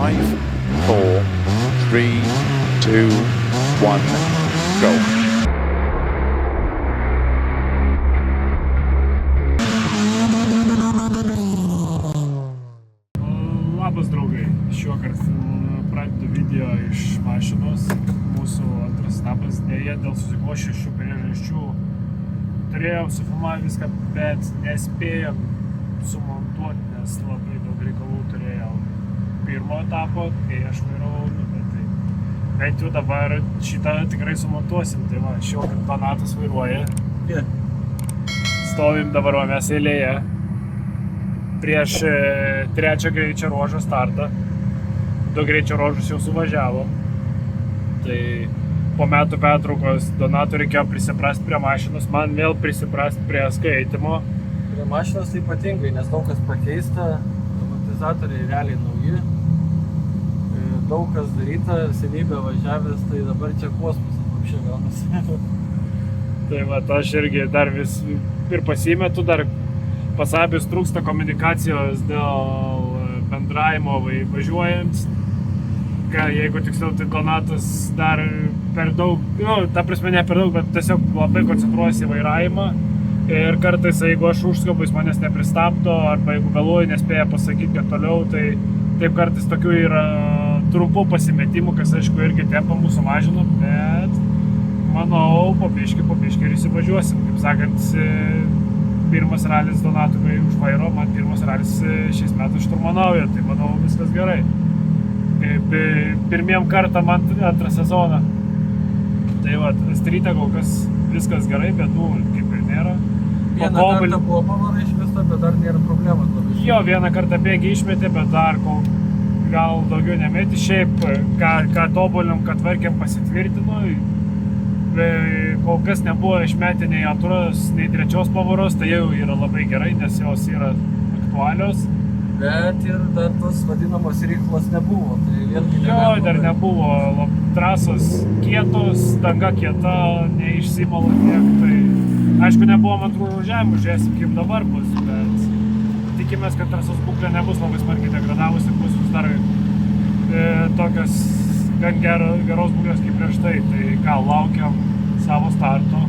5, 4, 3, 2, 1, go. Labas draugai, šiuokart pradedu video iš mašinos. Mūsų antras etapas dėja dėl susikloščių priežasčių turėjom sufilmuoti viską, bet nespėjom sumontuoti, nes labai daug reikalų turėjau pirmo etapo, kai aš vairavau, bet tai bent jau dabar šitą tikrai sumontuosim. Tai va, šiuokart Donatas vairuoja. Stovim dabar mes eilėje prieš trečią greičio ruožo startą. 2 greičio ruožus jau suvažiavo. Tai po metų pertraukos Donatui reikėjo prisiprast prie mašinos, man vėl prisiprast prie skaitimo. Prie mašinos tai ypatingai, nes daug kas pakeista, amortizatoriai realiai nauji, daug kas daryta, senybė važiavęs, tai dabar čia kosmosas apšė gaunasi. Tai va, aš irgi dar vis ir pasimetu, dar pasabės trūksta komunikacijos dėl bendravimo važiuojant. Jeigu tiksliau, tai Donatas dar per daug, ta prasme ne per daug, bet tiesiog labai koncentruojasi į vairavimą. Ir kartais, jeigu aš užskabu, jis manęs nepristabdo, arba jeigu vėluoju, nespėja pasakyti, kad toliau, tai taip kartais tokių yra trumpų pasimetimų, kas aišku irgi tempą mūsų mažino, bet manau, po biškį ir įsivažiuosim. Kaip sakant, pirmas ralis Donatui už vairo, man pirmas ralis šiais metais šturmanauja, tai manau viskas gerai. Pirmiem kartą man antrą sezoną. Tai va, stryte kol kas viskas gerai, bet kaip ir nėra. Vieną kartą buvo pavara išmesta, bet dar nėra problemos labai. Jo, vieną kartą bėgį išmetė, bet dar gal daugiau nemėti. Šiaip, ką tobulinom, kad tvarkėm pasitvirtino, kol kas nebuvo išmetę nei antros, nei trečios pavaros, tai jau yra labai gerai, nes jos yra aktualios. Bet ir dar tos vadinamos ryklos nebuvo, tai vėlgi jo, dar nebuvo. Trasos kietos, danga kieta, neišsimala tiek, tai aišku nebuvom antrų važiavimų, žiūrėsim kaip dabar bus, bet tikimės, kad trasos būklė nebus labai smarkiai degradavusi, bus vis dar tokios gan geros būklės kaip prieš tai. Tai ką, laukiam savo starto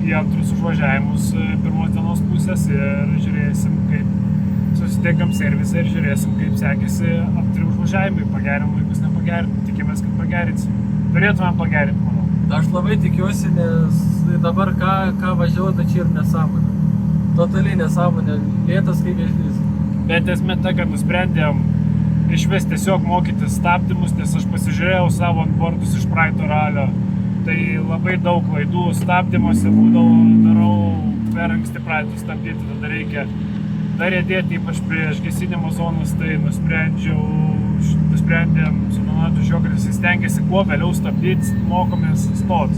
į antrus užvažiavimus pirmos dienos pusės ir žiūrėsim, kaip susitiekam servisą ir žiūrėsim, kaip sekėsi antri užvažiavimai, pagerinimai, jeigu nepagerinti. Tikimės, kad pagerinsim. Turėtumėm pagerinti, manau. Aš labai tikiuosi, nes dabar ką važiuoju, tai čia ir nesąmonė. Totaliai nesąmonė, lėtas kaip vėžlys. Bet esmė ta, kad nusprendėm išvis tiesiog mokytis stabdymus, nes aš pasižiūrėjau savo onboardus iš praeito ralio. Tai labai daug klaidų stabdymuose darau per anksti praeitų stabdyti, tada reikia dar įdėti, ypač prieš gesinimo zonas, tai nusprendėm su Donatu šiuokart, jis stengiasi kuo vėliau stabdyti, mokomės stoti.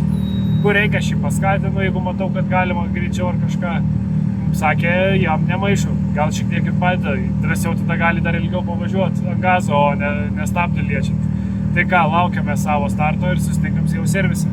Kur reikia šį paskatinu, jeigu matau, kad galima greičiau ar kažką. Sakė, jam nemaišau, gal šiek tiek ir padeda, drąsiau tada gali dar ilgiau pavažiuoti ant gazo, o nestabdyti liečiant. Tai ką, laukiame savo starto ir susitinkam jau servise.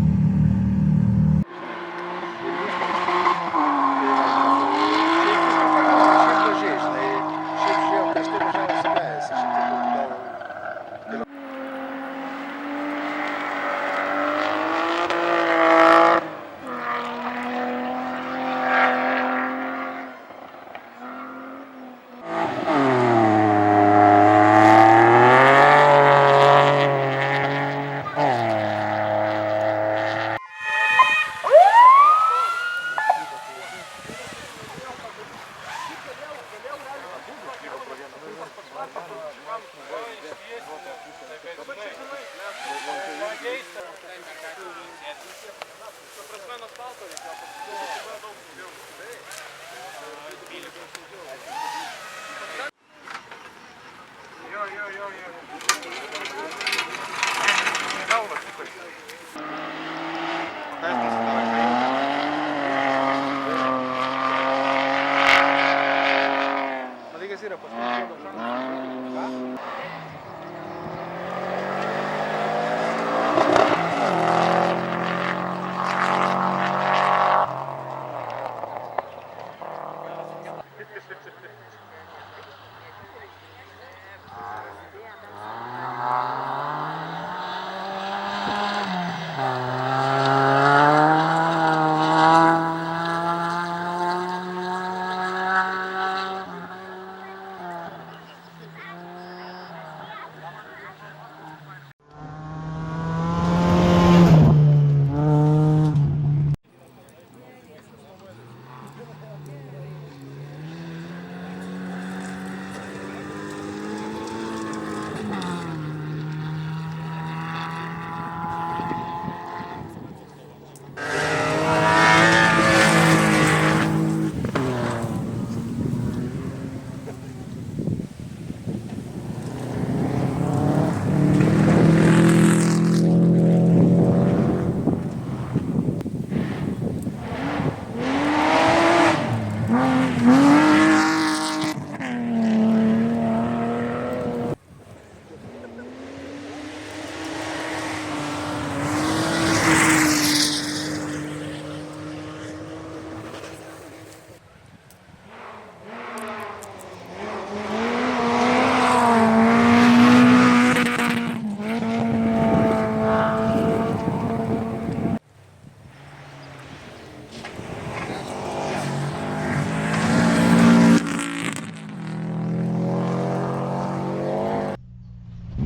Ką,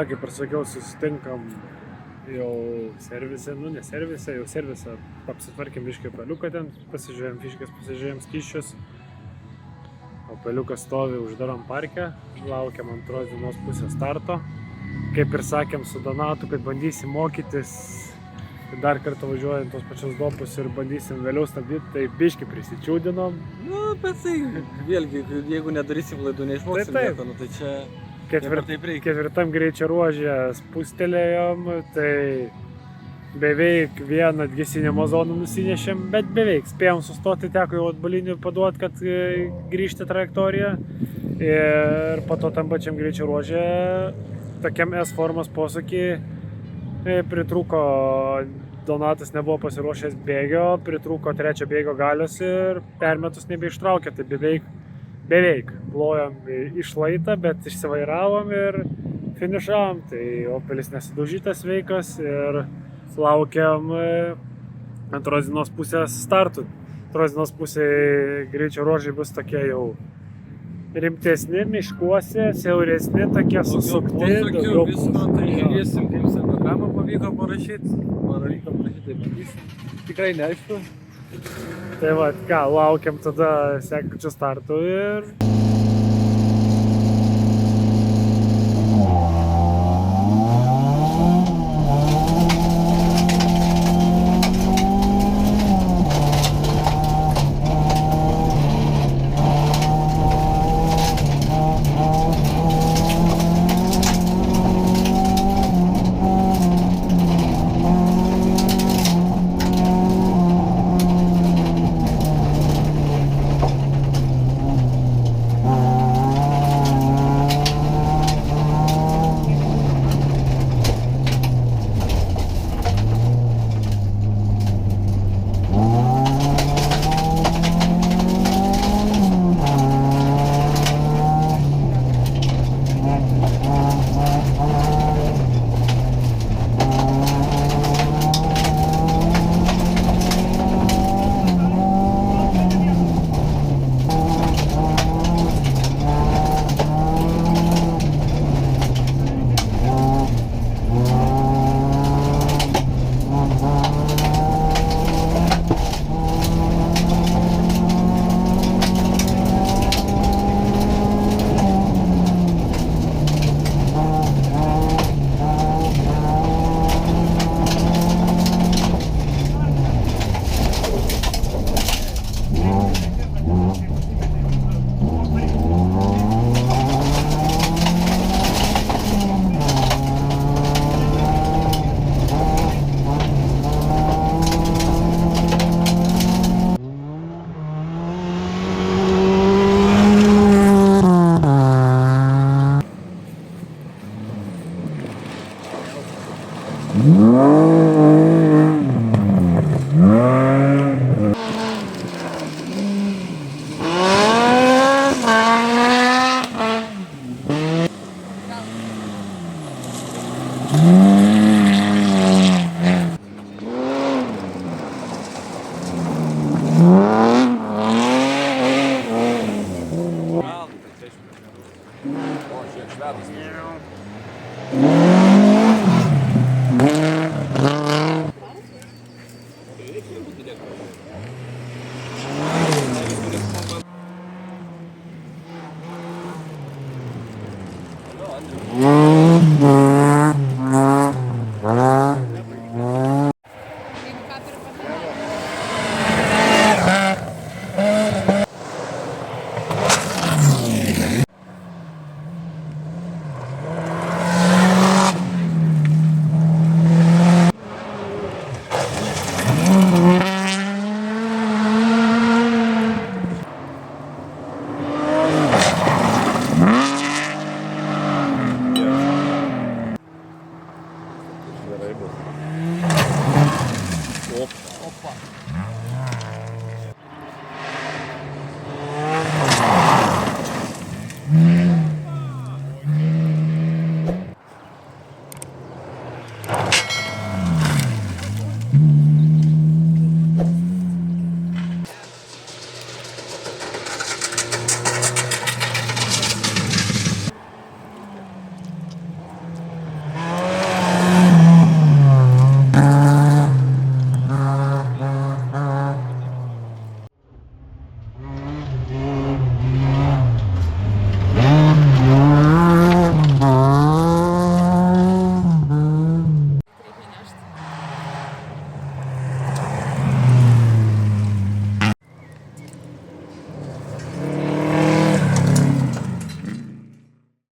kaip ir sakiau, susitinkam jau servise, nu ne servise, jau servise apsitvarkėm biškį peliuką ten, pasižiūrėjom fiškės, pasižiūrėjom skyščius. O peliukas stovi uždaram parke, laukiam antros dienos pusės starto. Kaip ir sakėm su Donatu, kad bandysim mokytis, dar kartą važiuojant tos pačios dopus ir bandysim vėliau stabdyti, tai biškį prisičiūdinom. Nu, bet tai vėlgi, jeigu nedarysim klaidų, neišmoksim Taip. nieko, nu tai čia... taip reikia. Ketvirtam greičio ruože spustelėjom, tai beveik vieną gesinimo zoną nusinešėm, bet beveik spėjom sustoti, teko jau atbalinių paduoti, kad grįžti trajektoriją. Ir po to tam pačiam greičio ruože, tokiam S formos posūkį, pritrūko, Donatas nebuvo pasiruošęs bėgio, pritrūko trečio bėgio galios ir permetus nebeištraukė, tai beveik plojom į šlaitą, bet išsivairavom ir finišavom. Tai Opelis nesidaužytas, sveikas ir laukiam antros dienos pusės startų. Antros dienos pusė greičio ruožai bus tokie jau rimtesni, miškuose, siauresni, tokie susukti. Daugiau visko, tai žiūrėsim, kaip scenogramą pavyko parašyti, tai bandysim. Tikrai neaišku. Tai va, ką, laukiam tada sekančių startų ir...